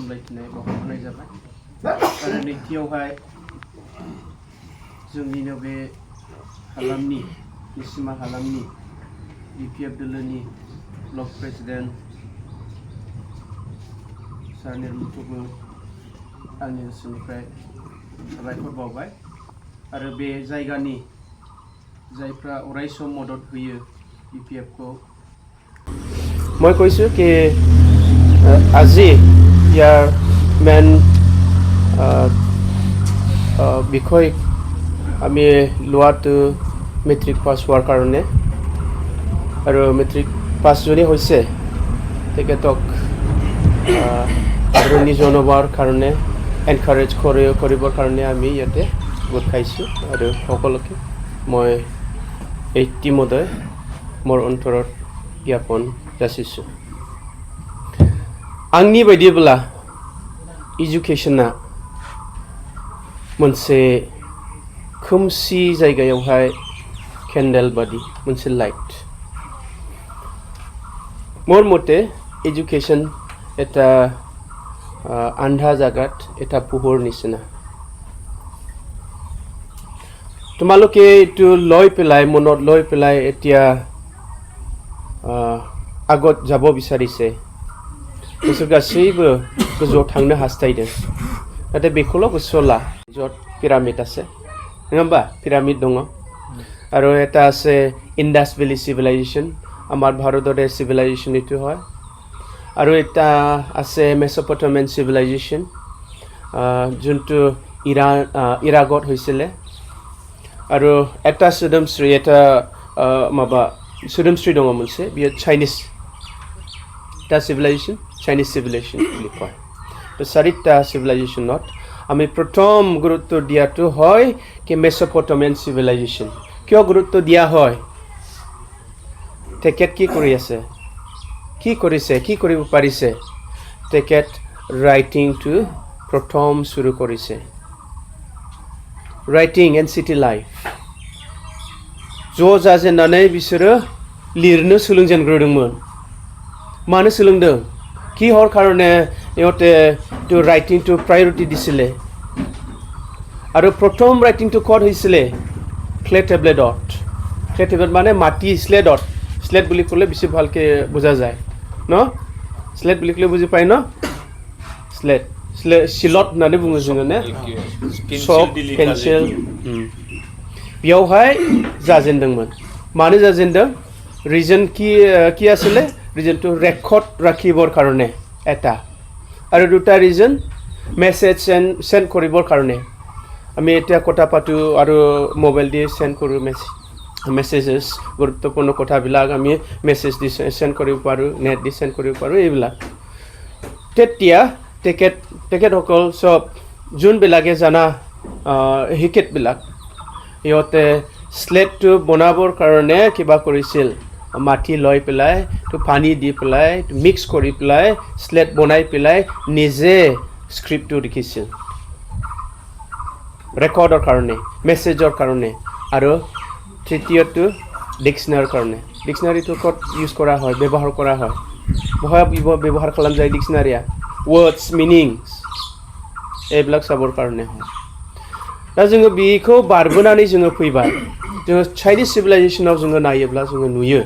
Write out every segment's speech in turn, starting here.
हामलायथिनाय बावहरनाय जाबाय आरो नैथियावहाय जोंनिनो बे हालामनि सिमा हालामनि BPF दोलोनि ब्लक प्रेसिडेन्ट सार निर्मलखौबो आंनि गोसोनिफ्राय साबायखर बावबाय आरो बे जायगानि जायफ्रा अरायसम मदद होयो BPF को মই কৈছোঁ कि আজি ইয়াৰ মেইন বিষয় আমি লোৱাটো মেট্ৰিক পাছ হোৱাৰ কাৰণে আৰু মেট্ৰিক পাছ যদি হৈছে তেখেতক আদৰণি জনাবৰ কাৰণে এনকাৰেজ কৰিবৰ কাৰণে আমি ইয়াতে গোট খাইছোঁ আৰু সকলোকে মই ইতিমধ্যে মোৰ অন্তৰত জ্ঞাপন जासिछु आंनि बायदिब्ला एजुकेशना मोनसे खोमसि जायगायावहाय केन्डेल बादि मोनसे लाइट मोर मते एजुकेशन এটা आन्धा जागात এটা পোহৰ নিচিনা তোমালোকে এইটো লৈ পেলাই মনত লৈ পেলাই এতিয়া আগত যাব বিচাৰিছে बिसोर गासैबो गोजौआव थांनो हास्थायदों नाथाय बेखौल' गोसोआव ला য'ত পিৰামিড আছে नङा होमबा পিৰামিড दङ আৰু এটা আছে ইণ্ডাছ ভেলী চিভিলাইজেশ্যন আমাৰ ভাৰতৰে চিভিলাইজেশ্যন এইটো হয় আৰু এটা আছে মেছ'পটেমিয়ান চিভিলাইজেশ্যন যোনটো ইৰাকত হৈছিলে আৰু এটা সোদমশ্ৰী এটা মাবা সোদমশ্ৰী दङ मोनसे बियो चाइनिज টা civilization Chinese civilization বুলি কয় তো চাৰিটা civilization আমি প্ৰথম গুৰুত্ব দিয়াটো হয় কি মেছ'পটেমিয়ান civilization কিয় গুৰুত্ব দিয়া হয় তেখেত কি কৰি আছে কি কৰিছে কি কৰিব পাৰিছে তেখেত ৰাইটিংটো প্ৰথম শুৰু কৰিছে ৰাইটিং এণ্ড সিটি লাইফ ज' जाजेननानै बिसोरो लिरनो सोलोंजेनग्रोदोंमोन मानो सोलोंदों কি হৰ কাৰণে ইহঁতে তো ৰাইটিংটো প্ৰায়োৰিটি দিছিলে আৰু প্ৰথম ৰাইটিংটো ক'ত হৈছিলে ক্লে টেবলেটত ক্লে টেবলেট মানে মাটি স্লেট বুলি ক'লে বেছি ভালকে বুজা যায় ন স্লেট বুলি ক'লে বুজি পায় ন স্লেট শিলত নানে বুङो जोङो ने চক পেন্সিল बेयावहाय जाजेनदोंमोन मानो जाजेनदों रिजन কি আছিলে ৰিজনটো ৰেকৰ্ড ৰাখিবৰ কাৰণে এটা আৰু দুটা ৰিজন মেছেজ সেন্ড কৰিবৰ কাৰণে আমি এতিয়া কথা পাতো আৰু মোবাইল দি সেন্ড কৰো মেছেজেস গুৰুত্বপূৰ্ণ কথাবিলাক আমি মেছেজ দি সেন্ড কৰিব পাৰো নেট দি সেন্ড কৰিব পাৰো এইবিলাক তেতিয়া তেখেতসকল সব যোনবিলাকে জানা হিকেটবিলাক ইহঁতে স্লেটটো বনাবৰ কাৰণে কিবা কৰিছিল মাটি লৈ পেলাই তো পানী দি পেলাই মিক্স কৰি পেলাই স্লেট বনাই পেলাই নিজে স্ক্ৰিপ্টটো লিখিছিল ৰেকৰ্ডৰ কাৰণে মেছেজৰ কাৰণে আৰু তৃতীয়টো ডিকচনাৰীৰ কাৰণে ডিকচনাৰীটো ক'ত ইউজ কৰা হয় ব্যৱহাৰ কৰা হয় ব্যৱহাৰ খালাম যায় ডিকচনাৰীয়া ৱৰ্ডছ মিনিংছ এইবিলাক চাবৰ কাৰণে হয় दा जोङो बेखौ बारबोनानै जोङो फैबाय जोङो चाइनिज सिभिलाइजेशनाव जोङो नायोब्ला जोङो नुयो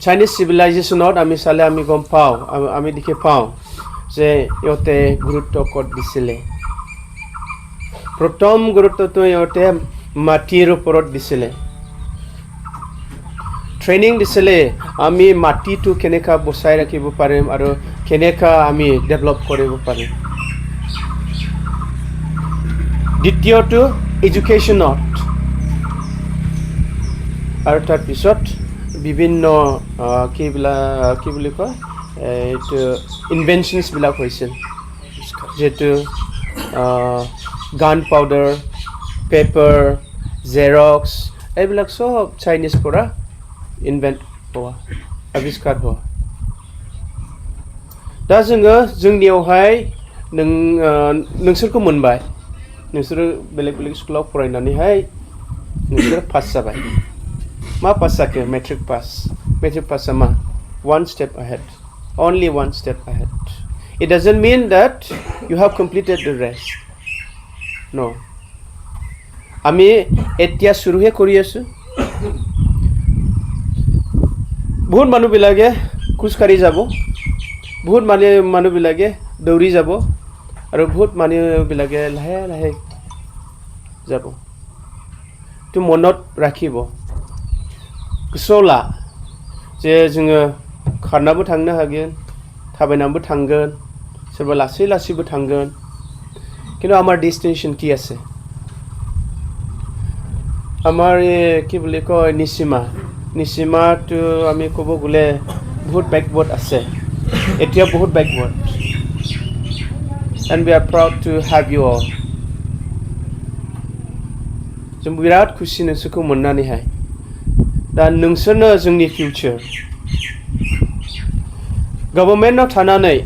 चाइनिज सिभिलाइजेशनाव আমি গম পাওঁ আমি দেখি পাওঁ যে ইহঁতে গুৰুত্ব ক'ত দিছিলে প্ৰথম গুৰুত্বটো ইহঁতে মাটিৰ ওপৰত দিছিলে ট্ৰেইনিং দিছিলে আমি মাটিটো কেনেকা বচাই ৰাখিব পাৰিম আৰু কেনেকা আমি ডেভেলপ কৰিব পাৰিম দ্বিতীয়টো এডুকেশ্যনত আৰু তাৰ পিছত বিভিন্ন কি বুলি কয় এইটো ইনভেনশনছ বিলাক হৈছিল যেটো গান পাউডাৰ পেপাৰ জেৰক্স এইবিলাক সব চাইনিজ পৰা ইনভেন্ট হোৱা আৱিষ্কাৰ হোৱা दा जोङो जोंनियावहाय नोंसोरखौ मोनबाय नोंसोरो बेलेग स्कुलाव फरायनानैहाय नोंसोर पास जाबाय मा पास जाखो मेट्रिक पास मा one step ahead only one step ahead It doesn't mean that you have completed the rest. No. আমি এতিয়া শুৰুহে কৰি আছো বহুত মানুহবিলাকে খোজকাঢ়ি যাব বহুত মানুহবিলাকে দৌৰি যাব আৰু বহুত মানুহবিলাকে লাহে লাহে যাব তো মনত ৰাখিব গোসলা যে जोङो खारनाबो थांनो हागोन थाबायनाबो थांगोन सोरबा लासै लासैबो थांगोन কিন্তু আমাৰ ডেস্টিনেশন কি আছে আমাৰ কি বুলি কয় নিসীমাটো আমি ক'ব গ'লে বহুত ব্যাকওয়ার্ড আছে এতিয়া বহুত backward and we are proud to have you all जों बिराद खुसि नोंसोरखौ मोननानैहाय दा नोंसोरनो जोंनि फिउचार गभर्नमेन्टआव थानानै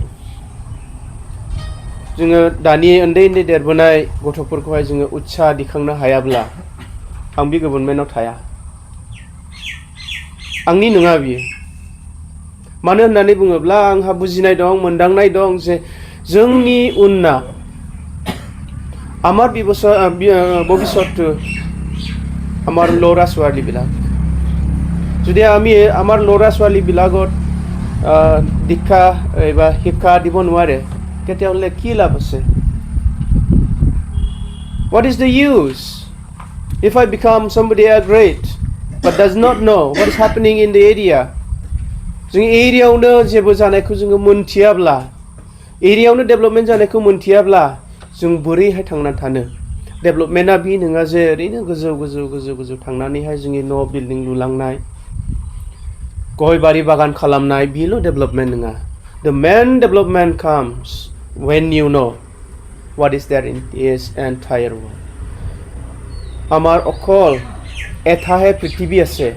जोङो दानि उन्दै देरबोनाय गथ'फोरखौहाय जोङो उत्साह दिखांनो हायाब्ला आं बे गभर्नमेन्टआव थाया आंनि नङा बियो मानो होननानै बुङोब्ला आंहा बुजिनाय दं मोनदांनाय दं जे जोंनि उनना আমাৰ ভৱিষ্যতটো আমাৰ ল'ৰা ছোৱালীবিলাক যদি আমি আমাৰ ল'ৰা ছোৱালীবিলাকত দীক্ষা বা শিক্ষা দিব নোৱাৰে তেতিয়াহ'লে কি লাভ আছে What is the use if I become somebody great but does not know what is happening in the area जों एरियायावनो जेबो जानायखौ जोङो मोनथियाब्ला एरियायावनो डेभेलपमेन्ट जानायखौ मोनथियाब्ला जों बोरैहाय थांना थानो डेभेलपमेन्टआ बि नङा जे ओरैनो गोजौ थांनानैहाय जोंनि न' बिल्डिं लुलांनाय गय बारि बागान खालामनाय बेल' डेभेलपमेन्ट नङा The main development comes when you know what is there in this entire world আমাৰ অকল এটাহে পৃথিৱী আছে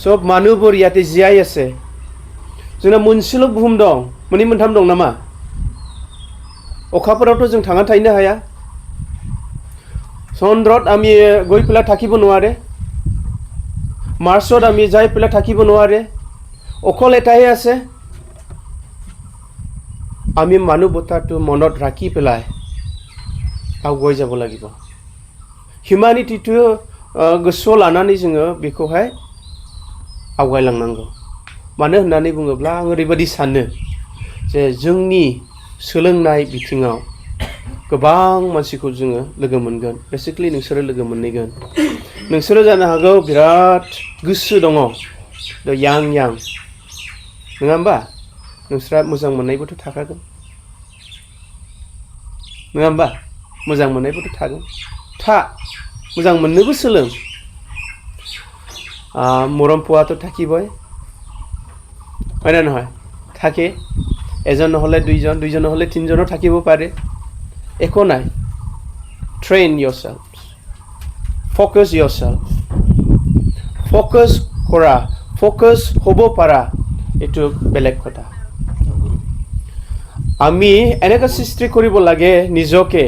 সব মানুহবোৰ ইয়াতে জীয়াই আছে जोंना मोनसेल' बुहुम दं मोननै मोनथाम दं नामा अखाफोरावथ' जों थांना थाहैनो हाया चन्द्रत আমি গৈ পেলাই থাকিব নোৱাৰে মাৰ্চত আমি যাই পেলাই থাকিব নোৱাৰে অকল এটাই আছে আমি মানৱতাটো মনত ৰাখি পেলাই আগুৱাই যাব লাগিব হিউম্যানিটিটো गोसोआव लानानै जोङो बेखौहाय आवगायलांनांगौ मानो होननानै बुङोब्ला आं ओरैबायदि सानो जे जोंनि सोलोंनाय बिथिङाव गोबां मानसिखौ जोङो लोगो मोनगोन बेसिकली नोंसोरो लोगो मोनहैगोन नोंसोरो जानो हागौ बिराद गोसो दङ यां नङा होमबा नोंस्रा मोजां मोननायबोथ' थाखागोन नङा होमबा मोजां मोननायबोथ' थागोन मोजां मोननोबो सोलों মৰম পোৱাটো থাকিবই হয় না নহয় থাকে এজন নহলে দুইজন নহলে তিনজনও থাকিব পাৰে একো নাই train yourself focus yourself focus কৰা focus হ'ব পাৰা এটো বেলেগ কথা আমি এনেকা সৃষ্টি কৰিব লাগে নিজকে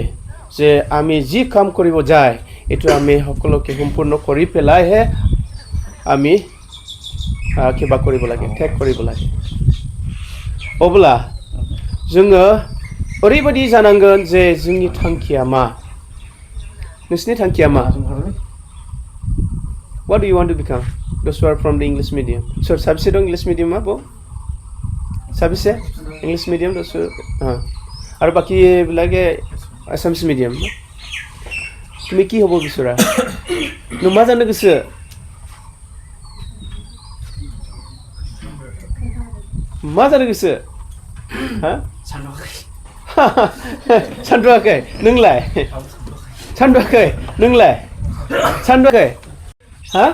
যে আমি যি কাম কৰিব যায় এটো আমি সকলোকে সম্পূৰ্ণ কৰি পেলাইহে আমি কিবা কৰিব লাগে ঠেক কৰিব লাগে अब्ला जोङो ओरैबायदि जानांगोन जे जोंनि थांखिया मा नोंसिनि थांखिया मा What do you want to become? Those who are from the English medium. So साबसे दं English medium मा बो साबसे English medium those आरो बाकी बिलागे Assamese medium তুমি কি হ'ব বিচৰা नों मा जानो गोसो मा जानो गोसो हा सानथ'वाखै नोंलाय सानथ'वाखै हा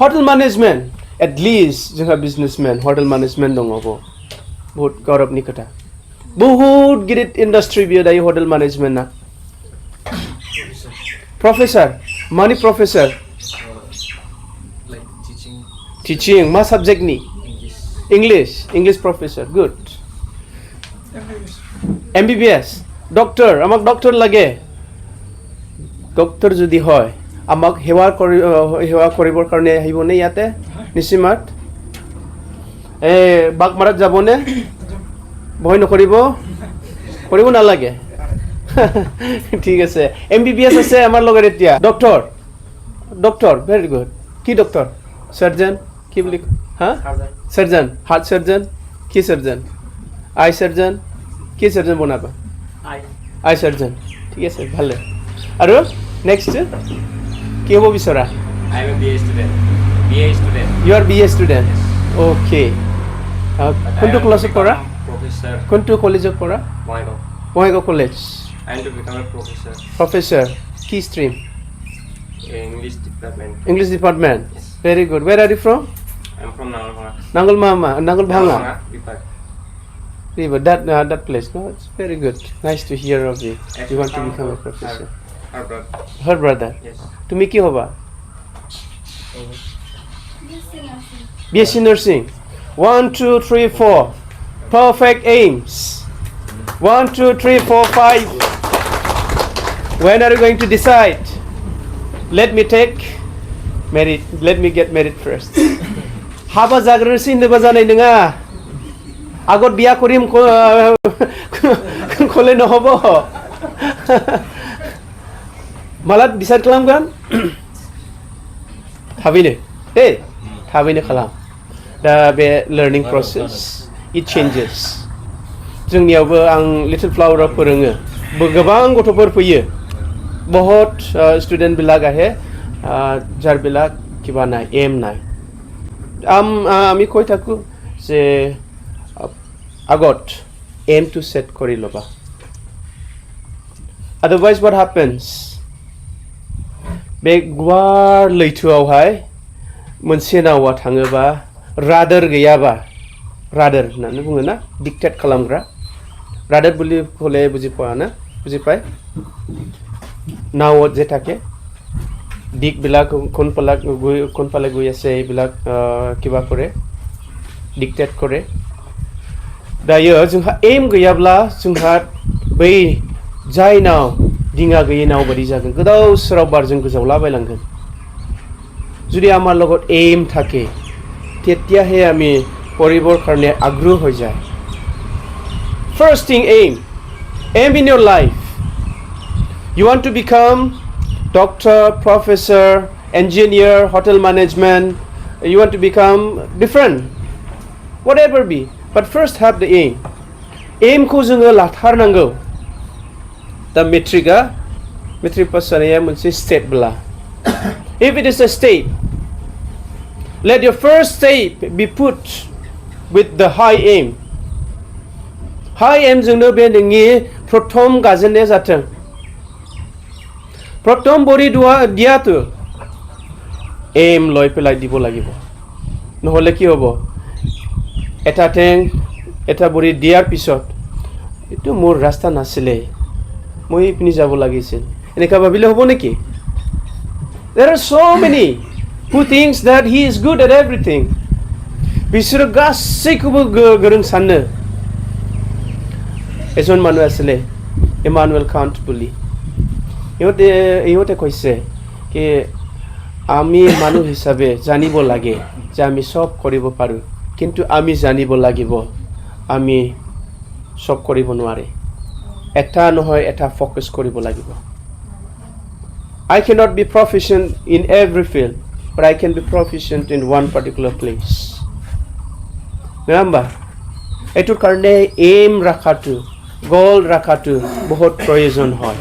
हटेल मैनेजमेंट at least जोंहा बिजनेसमेन हटेल मैनेजमेंट दङ बहुत गौरवनि खोथा बहुत गिदिर इंडस्ट्री बियो दायो हटेल मैनेजमेंटआ प्रोफेसर मानि प्रोफेसर टीचिंग मा सब्जेक्टनि English professor good MBBS doctor আমাক doctor লাগে doctor যদি হয় আমাক সেৱা কৰিবৰ কাৰণে আহিব নে ইয়াতে নিশ্চিমাত বাঘ মাৰাত যাবনে ভয় নকৰিব কৰিব নালাগে ঠিক আছে MBBS আছে আমাৰ লগত এতিয়া ডক্টৰ ভেৰি গুড কি ডক্টৰ সাৰ্জন কি বুলি হা সাৰ্জন হাৰ্ট সাৰ্জন কি সাৰ্জন আই সাৰ্জন কি সাৰ্জন বনাবা আই সাৰ্জন ঠিক আছে ভালে আৰু নেক্সট কি হ'ব বিচৰা I am a BA student. BA student. You are BA student. Yes. Okay. But কোনটো I am ক্লাছত to পঢ়া become professor. কোনটো কলেজত পঢ়া Moigo. Bongaigaon college I am to become a professor. Professor কি stream English department. English department. Yes. Very good. Where are you from? I am from Nangalbhanga. Nangalbhanga. People. River. That place. No, it's very good. Nice to hear of you. You want to become a professor. Our brother. Her brother. Yes. তুমি কি হবা BSc nursing 1 2 3 4 perfect aims 1 2 3 4 5 when are you going to decide let me take married let me get married first haba jagrasi neba janai nonga agot biya korim kole no hobo malat decide kalamgan थाबैनो खालाम दा बे learning process it changes जोंनियावबो आं little फ्लावराव फोरोङो गोबां गथ'फोर फैयो बहुत स्टूडेंट বিলাক আহে যাৰ বিলাক কিবা নাই এম নাই আমি কৈ থাকো যে আগত এম টু সেট কৰি লবা otherwise what happens बे गुवार लैथोआवहाय मोनसे नावा थाङोबा रादार गैयाबा रादार होननानै बुङो ना डिक्टेट खालामग्रा रादार বুলি ক'লে বুজি পোৱা না বুজি পায় নাওত যে থাকে দিক বিলাক কোনফালে গৈ আছে এইবিলাক কিবা কৰে ডিক্টেট কৰে दायो जोंहा एम गैयाब्ला जोंहा बै जाय नाव दिङा गैयै नाव बादि जागोन गोदाव सोराव बारजों गोजावलाबायलांगोन जुदि आमार লগত एम থাকে তেতিয়াহে আমি পঢ়িবৰ কাৰণে আগ্ৰহ হৈ যায় first thing aim in your life you want to become doctor professor engineer hotel management you want to become different whatever be but first have the aim खौ जोङो लाथारनांगौ दा मेट्रिक पास जानाया मोनसे state blah if it is a state let your first step be put with the high aim जोंनो बे नोंनि प्रथम गाजेननाया जाथों प्रथम बरि दियातो एम লৈ পেলাই দিব লাগিব নহলে কি হ'ব এটা টেং এটা বৰি দিয়াৰ পিছত এটো মোৰ ৰাস্তা নাছিলে মই ইপিনি যাব লাগিছিল এনেকা ভাবিলে হ'ব নেকি there are so many who thinks that he is good at everything बिसोर गासैखौबो गोरों सानो एজন মানুহ আছিলে ইমানুৱেল কান্ট বুলি ইহঁতে কৈছে কি আমি মানুহ হিচাপে জানিব লাগে যে আমি সব কৰিব পাৰো কিন্তু আমি জানিব লাগিব আমি সব কৰিব নোৱাৰে এটা নহয় এটা ফোকাস কৰিব লাগিব I cannot be proficient in every field but I can be proficient in one particular place remember এটোৰ কাৰণে এম ৰাখাটো গোল ৰাখাটো বহুত প্ৰয়োজন হয়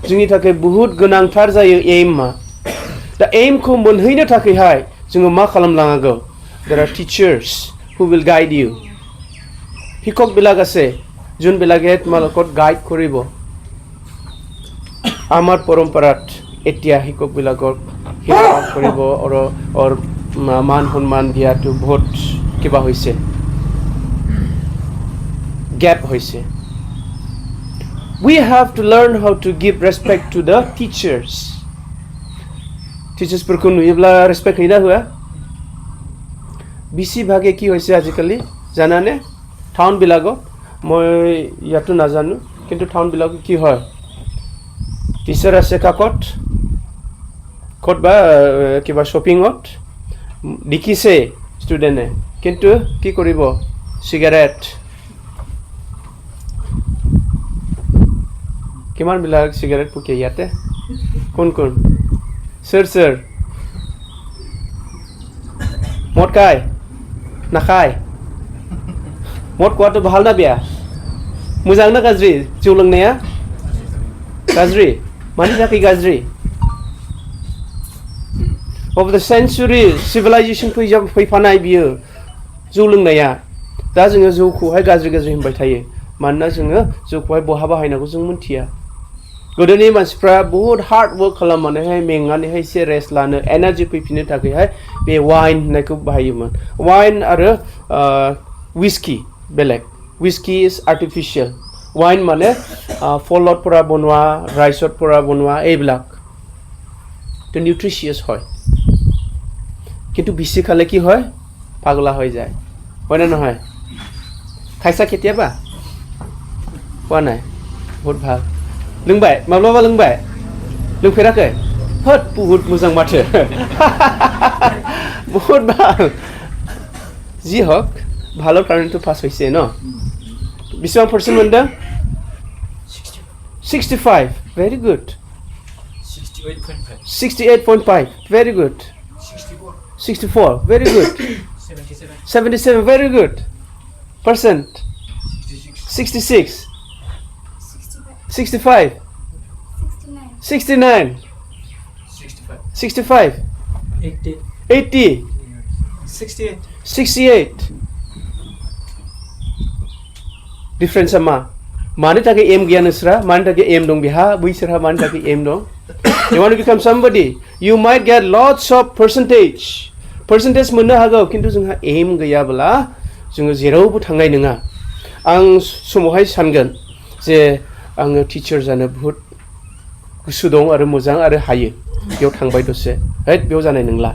जोंनि थाखाय बहुत गोनांथार जायो एमआ दा एमखौ मोनहैनो थाखायहाय जोङो मा खालामलांनांगौ there are teachers who will guide you শিক্ষক বিলাক আছে যোন বিলাকে তোমালোকক গাইড কৰিব আমাৰ পৰম্পৰাত এতিয়া শিক্ষক বিলাকক শিক্ষা কৰিব আৰু মান সন্মান দিয়াটো বহুত কিবা হৈছে gap হৈছে we have to learn how to give respect to the teachers फोरखौ नुयोब्ला रेसपेक्ट होइना होआ बेसि भागे কি হৈছে আজিকালি জানানে টাউন বিলাকত মই ইয়াতো নাজানো কিন্তু টাউন বিলাকত কি হয় টিচাৰ আছে কাকত কত বা কিবা শপিংত দেখিছে ষ্টুডেন্টে কিন্তু কি কৰিব চিগাৰেট কিমান বিলাক চিগাৰেট ফুকে ইয়াতে কোন সোৰ মদ খায় নাখায় মদ খোৱাটো ভাল না বেয়া मोजां ना गाज्रि जौ लोंनाया गाज्रि मानि थाखाय गाज्रि of the century civilization फैफानाय बियो जौ लोंनाया दा जोङो जौखौहाय गाज्रि होनबाय थायो मानोना जोङो जौखौहाय बहा बाहायनांगौ जों मिथिया गोदोनि मानसिफ्रा बहुत हार्ड वर्क खालामनानैहाय मेंनानैहाय एसे रेस्ट लानो एनार्जि फैफिननो थाखायहाय बे वाइन होननायखौ बाहायोमोन वाइन आरो whiskey बेलेग whiskey is artificial wine মানে ফলত পৰা বনোৱা ৰাইচত পৰা বনোৱা এইবিলাক তো নিউট্ৰিচিয়াছ হয় কিন্তু বেছি খালে কি হয় পাগলা হৈ যায় হয় না নহয় খাইছা কেতিয়াবা কোৱা নাই বহুত ভাল लोंबाय माब्लाबा लोंबाय लोंफेराखै होद बहुत मोजां माथो बहुत ভাল जी हक ভালো কাৰণেতো পাছ হৈছে ন बेसेबां पार्सेन्ट मोनदों 65 very good 68.5 very good 64 very good 77 very good percent 66 65 69 65 80 68 difference sama मानि थाखाय एम गैया नोंसोरा मानि थाखाय एम दं बेहा बैसोरहा मानि थाखाय एम दं you want to become somebody you might get lots of percentage मोननो हागौ किन्तु जोंहा एम गैयाब्ला जोङो जेरावबो थांनाय नङा आं समावहाय सानगोन जे आङो टिचार जानो बहुत गोसो दं आरो मोजां आरो हायो बेयाव थांबाय दसे हैद बेयाव जानाय नंला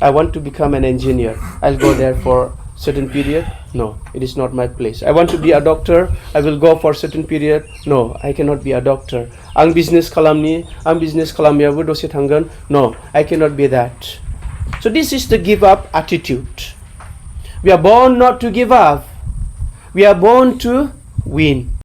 I want to become an engineer I'll go there for certain period no it is not my place I want to be a doctor I will go for certain period no I cannot be a doctor आं business खालामनायावबो दसे थांगोन no I cannot be that so this is the give up attitude we are born not to give up we are born to win